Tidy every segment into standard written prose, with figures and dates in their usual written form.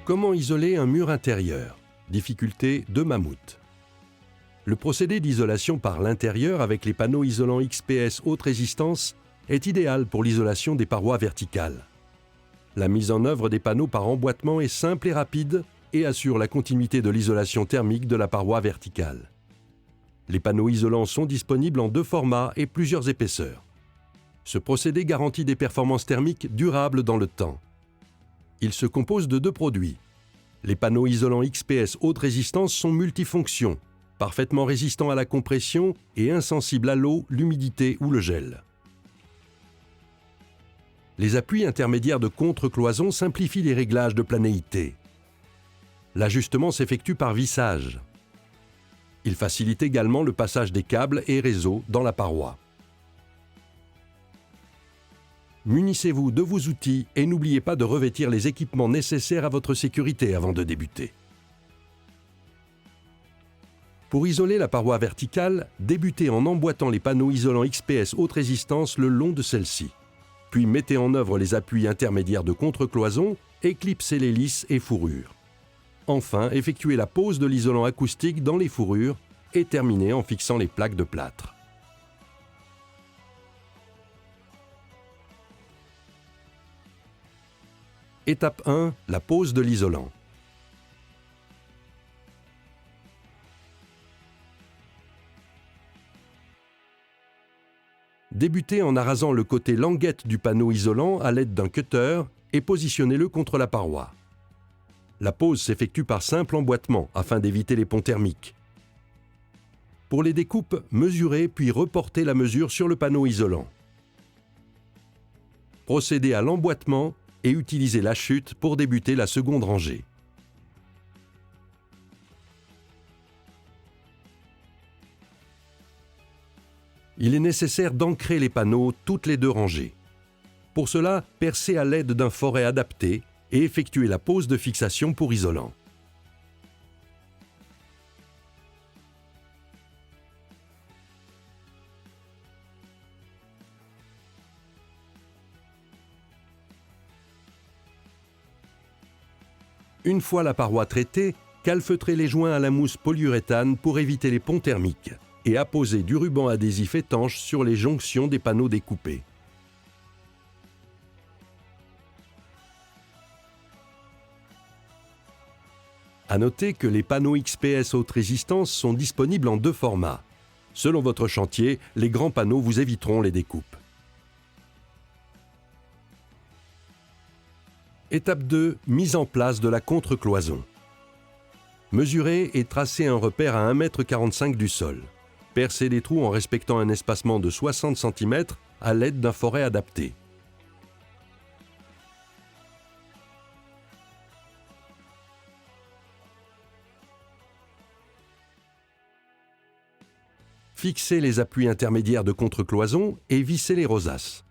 Comment isoler un mur intérieur? Difficulté de mammouth. Le procédé d'isolation par l'intérieur avec les panneaux isolants XPS haute résistance est idéal pour l'isolation des parois verticales. La mise en œuvre des panneaux par emboîtement est simple et rapide et assure la continuité de l'isolation thermique de la paroi verticale. Les panneaux isolants sont disponibles en 2 formats et plusieurs épaisseurs. Ce procédé garantit des performances thermiques durables dans le temps. Il se compose de 2 produits. Les panneaux isolants XPS haute résistance sont multifonctions, parfaitement résistants à la compression et insensibles à l'eau, l'humidité ou le gel. Les appuis intermédiaires de contre-cloison simplifient les réglages de planéité. L'ajustement s'effectue par vissage. Il facilite également le passage des câbles et réseaux dans la paroi. Munissez-vous de vos outils et n'oubliez pas de revêtir les équipements nécessaires à votre sécurité avant de débuter. Pour isoler la paroi verticale, débutez en emboîtant les panneaux isolants XPS haute résistance le long de celle-ci. Puis mettez en œuvre les appuis intermédiaires de contre-cloison et clipsez les lisses et fourrures. Enfin, effectuez la pose de l'isolant acoustique dans les fourrures et terminez en fixant les plaques de plâtre. Étape 1. La pose de l'isolant. Débutez en arasant le côté languette du panneau isolant à l'aide d'un cutter et positionnez-le contre la paroi. La pose s'effectue par simple emboîtement afin d'éviter les ponts thermiques. Pour les découpes, mesurez puis reportez la mesure sur le panneau isolant. Procédez à l'emboîtement et utilisez la chute pour débuter la seconde rangée. Il est nécessaire d'ancrer les panneaux toutes les 2 rangées. Pour cela, percez à l'aide d'un foret adapté et effectuez la pose de fixation pour isolant. Une fois la paroi traitée, calfeutrez les joints à la mousse polyuréthane pour éviter les ponts thermiques et apposez du ruban adhésif étanche sur les jonctions des panneaux découpés. À noter que les panneaux XPS haute résistance sont disponibles en 2 formats. Selon votre chantier, les grands panneaux vous éviteront les découpes. Étape 2. Mise en place de la contre-cloison. Mesurez et tracez un repère à 1,45 m du sol. Percez des trous en respectant un espacement de 60 cm à l'aide d'un foret adapté. Fixez les appuis intermédiaires de contre-cloison et vissez les rosaces.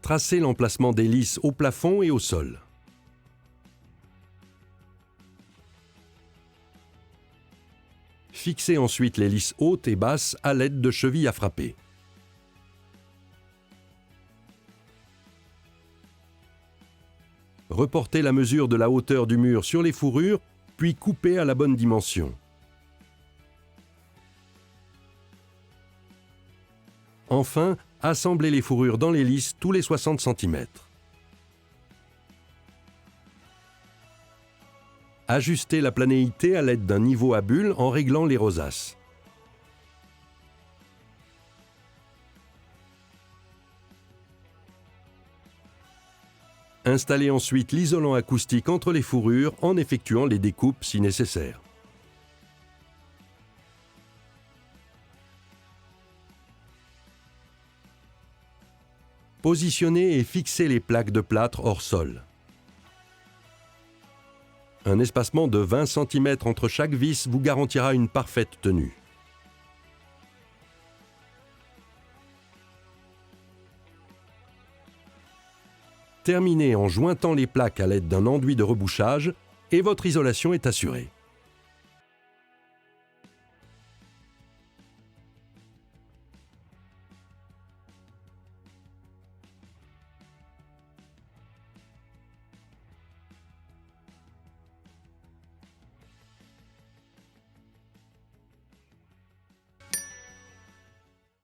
Tracez l'emplacement des lisses au plafond et au sol. Fixez ensuite les lisses hautes et basses à l'aide de chevilles à frapper. Reportez la mesure de la hauteur du mur sur les fourrures, puis coupez à la bonne dimension. Enfin, assemblez les fourrures dans les lisses tous les 60 cm. Ajustez la planéité à l'aide d'un niveau à bulles en réglant les rosaces. Installez ensuite l'isolant acoustique entre les fourrures en effectuant les découpes si nécessaire. Positionnez et fixez les plaques de plâtre hors sol. Un espacement de 20 cm entre chaque vis vous garantira une parfaite tenue. Terminez en jointant les plaques à l'aide d'un enduit de rebouchage et votre isolation est assurée.